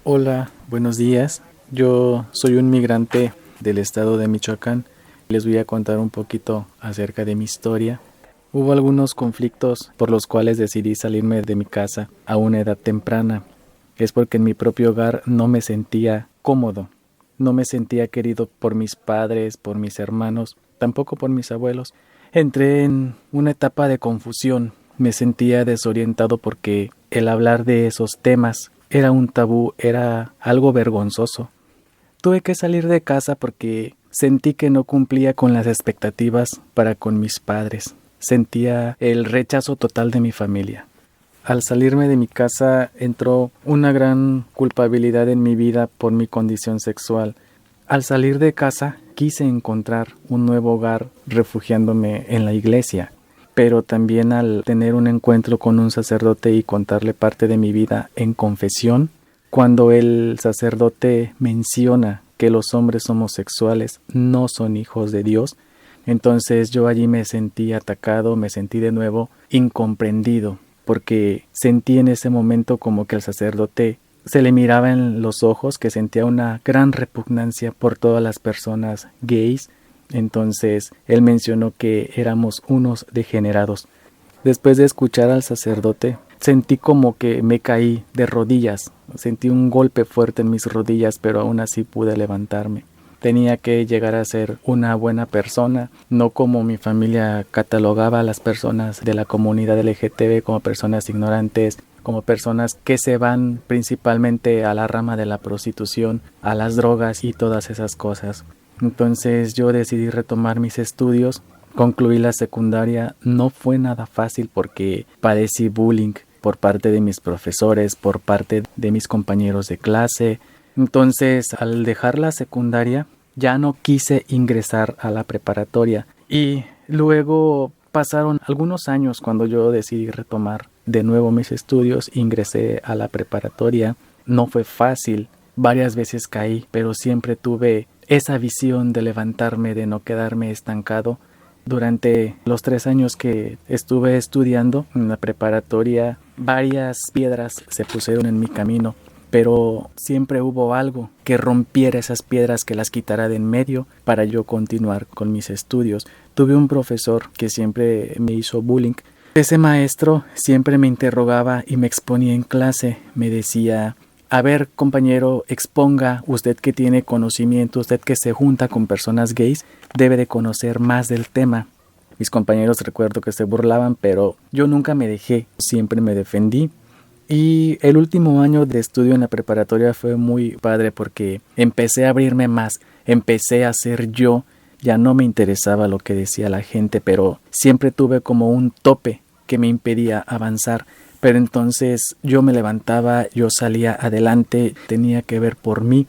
Hola, buenos días. Yo soy un migrante del estado de Michoacán. Les voy a contar un poquito acerca de mi historia. Hubo algunos conflictos por los cuales decidí salirme de mi casa a una edad temprana. Es porque en mi propio hogar no me sentía cómodo. No me sentía querido por mis padres, por mis hermanos, tampoco por mis abuelos. Entré en una etapa de confusión. Me sentía desorientado porque el hablar de esos temas era un tabú, era algo vergonzoso. Tuve que salir de casa porque sentí que no cumplía con las expectativas para con mis padres. Sentía el rechazo total de mi familia. Al salirme de mi casa entró una gran culpabilidad en mi vida por mi condición sexual. Al salir de casa quise encontrar un nuevo hogar refugiándome en la iglesia, pero también al tener un encuentro con un sacerdote y contarle parte de mi vida en confesión, cuando el sacerdote menciona que los hombres homosexuales no son hijos de Dios, entonces yo allí me sentí atacado, me sentí de nuevo incomprendido, porque sentí en ese momento como que el sacerdote se le miraba en los ojos, que sentía una gran repugnancia por todas las personas gays. Entonces él mencionó que éramos unos degenerados. Después de escuchar al sacerdote, sentí como que me caí de rodillas. Sentí un golpe fuerte en mis rodillas, pero aún así pude levantarme. Tenía que llegar a ser una buena persona, no como mi familia catalogaba a las personas de la comunidad LGTB como personas ignorantes, como personas que se van principalmente a la rama de la prostitución, a las drogas y todas esas cosas. Entonces yo decidí retomar mis estudios. Concluí la secundaria. No fue nada fácil porque padecí bullying por parte de mis profesores, por parte de mis compañeros de clase. Entonces, al dejar la secundaria, ya no quise ingresar a la preparatoria. Y luego pasaron algunos años cuando yo decidí retomar de nuevo mis estudios. Ingresé a la preparatoria. No fue fácil. Varias veces caí, pero siempre tuve esa visión de levantarme, de no quedarme estancado. Durante los 3 años que estuve estudiando en la preparatoria, varias piedras se pusieron en mi camino, pero siempre hubo algo que rompiera esas piedras, que las quitara de en medio para yo continuar con mis estudios. Tuve un profesor que siempre me hizo bullying. Ese maestro siempre me interrogaba y me exponía en clase. Me decía: a ver, compañero, exponga, usted que tiene conocimiento, usted que se junta con personas gays, debe de conocer más del tema. Mis compañeros recuerdo que se burlaban, pero yo nunca me dejé, siempre me defendí. Y el último año de estudio en la preparatoria fue muy padre porque empecé a abrirme más, empecé a ser yo. Ya no me interesaba lo que decía la gente, pero siempre tuve como un tope que me impedía avanzar. Pero entonces yo me levantaba, yo salía adelante, tenía que ver por mí.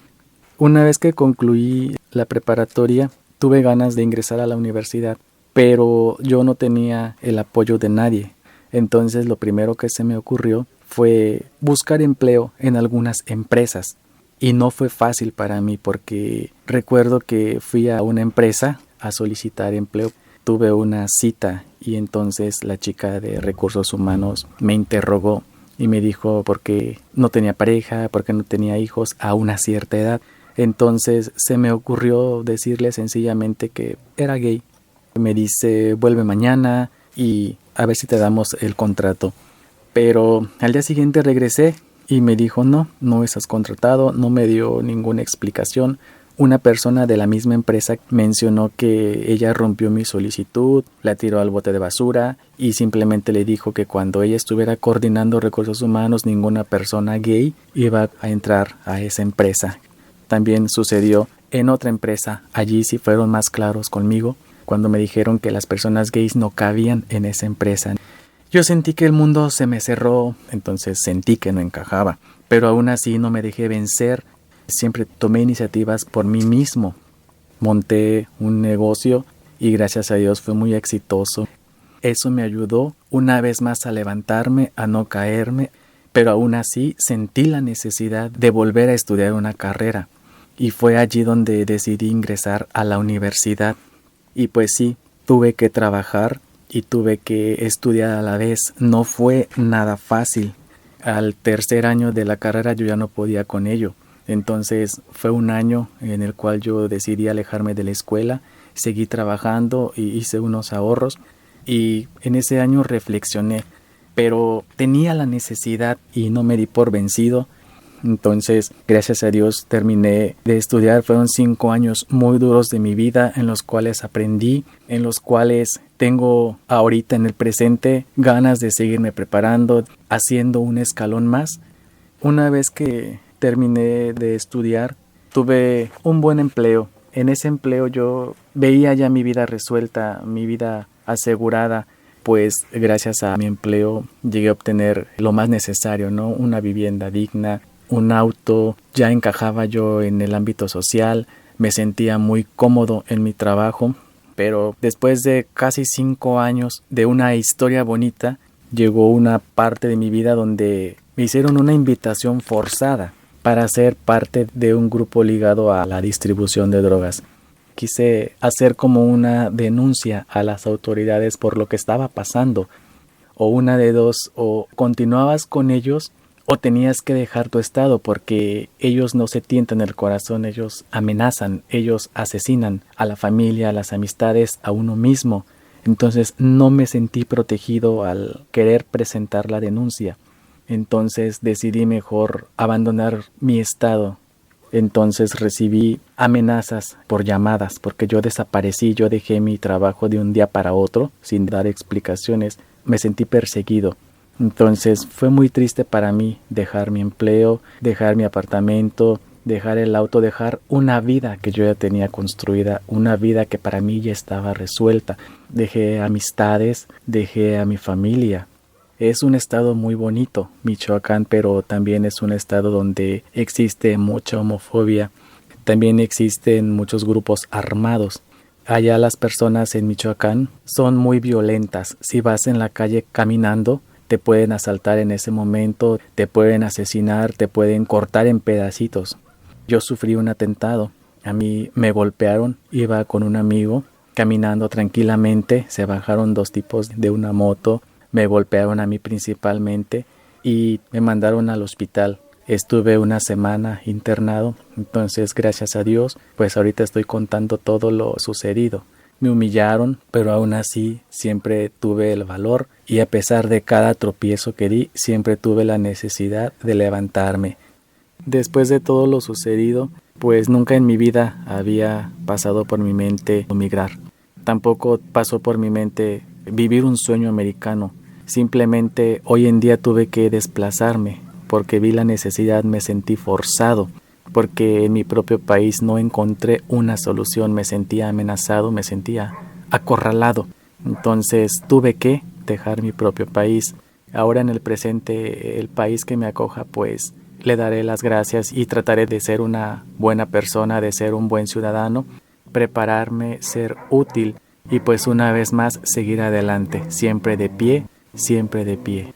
Una vez que concluí la preparatoria, tuve ganas de ingresar a la universidad, pero yo no tenía el apoyo de nadie. Entonces lo primero que se me ocurrió fue buscar empleo en algunas empresas. Y no fue fácil para mí porque recuerdo que fui a una empresa a solicitar empleo. Tuve una cita y entonces la chica de recursos humanos me interrogó y me dijo por qué no tenía pareja, por qué no tenía hijos a una cierta edad. Entonces se me ocurrió decirle sencillamente que era gay. Me dice: vuelve mañana y a ver si te damos el contrato. Pero al día siguiente regresé y me dijo: no, no estás contratado. No me dio ninguna explicación. Una persona de la misma empresa mencionó que ella rompió mi solicitud, la tiró al bote de basura y simplemente le dijo que cuando ella estuviera coordinando recursos humanos, ninguna persona gay iba a entrar a esa empresa. También sucedió en otra empresa. Allí sí fueron más claros conmigo cuando me dijeron que las personas gays no cabían en esa empresa. Yo sentí que el mundo se me cerró, entonces sentí que no encajaba, pero aún así no me dejé vencer. Siempre tomé iniciativas por mí mismo. Monté un negocio y gracias a Dios fue muy exitoso. Eso me ayudó una vez más a levantarme, a no caerme, pero aún así sentí la necesidad de volver a estudiar una carrera. Y fue allí donde decidí ingresar a la universidad. Y pues sí, tuve que trabajar y tuve que estudiar a la vez. No fue nada fácil. Al tercer año de la carrera yo ya no podía con ello. Entonces fue un año en el cual yo decidí alejarme de la escuela, seguí trabajando y hice unos ahorros y en ese año reflexioné, pero tenía la necesidad y no me di por vencido. Entonces, gracias a Dios, terminé de estudiar. Fueron 5 años muy duros de mi vida en los cuales aprendí, en los cuales tengo ahorita en el presente ganas de seguirme preparando, haciendo un escalón más. Una vez que terminé de estudiar, tuve un buen empleo. En ese empleo yo veía ya mi vida resuelta, mi vida asegurada, pues gracias a mi empleo llegué a obtener lo más necesario, ¿no? Una vivienda digna, un auto, ya encajaba yo en el ámbito social, me sentía muy cómodo en mi trabajo, pero después de casi 5 años de una historia bonita, llegó una parte de mi vida donde me hicieron una invitación forzada para ser parte de un grupo ligado a la distribución de drogas. Quise hacer como una denuncia a las autoridades por lo que estaba pasando, o una de dos, o continuabas con ellos o tenías que dejar tu estado, porque ellos no se tientan el corazón, ellos amenazan, ellos asesinan a la familia, a las amistades, a uno mismo. Entonces no me sentí protegido al querer presentar la denuncia. Entonces decidí mejor abandonar mi estado. Entonces recibí amenazas por llamadas, porque yo desaparecí, yo dejé mi trabajo de un día para otro sin dar explicaciones. Me sentí perseguido. Entonces fue muy triste para mí dejar mi empleo, dejar mi apartamento, dejar el auto, dejar una vida que yo ya tenía construida, una vida que para mí ya estaba resuelta. Dejé amistades, dejé a mi familia. Es un estado muy bonito, Michoacán, pero también es un estado donde existe mucha homofobia. También existen muchos grupos armados. Allá las personas en Michoacán son muy violentas. Si vas en la calle caminando, te pueden asaltar en ese momento, te pueden asesinar, te pueden cortar en pedacitos. Yo sufrí un atentado. A mí me golpearon, iba con un amigo caminando tranquilamente, se bajaron 2 tipos de una moto, me golpearon a mí principalmente y me mandaron al hospital. Estuve una semana internado, entonces gracias a Dios, pues ahorita estoy contando todo lo sucedido. Me humillaron, pero aún así siempre tuve el valor y a pesar de cada tropiezo que di, siempre tuve la necesidad de levantarme. Después de todo lo sucedido, pues nunca en mi vida había pasado por mi mente emigrar. Tampoco pasó por mi mente vivir un sueño americano. Simplemente hoy en día tuve que desplazarme porque vi la necesidad, me sentí forzado. Porque en mi propio país no encontré una solución, me sentía amenazado, me sentía acorralado. Entonces tuve que dejar mi propio país. Ahora en el presente, el país que me acoja, pues le daré las gracias y trataré de ser una buena persona, de ser un buen ciudadano, prepararme, ser útil y pues una vez más seguir adelante, siempre de pie, siempre de pie.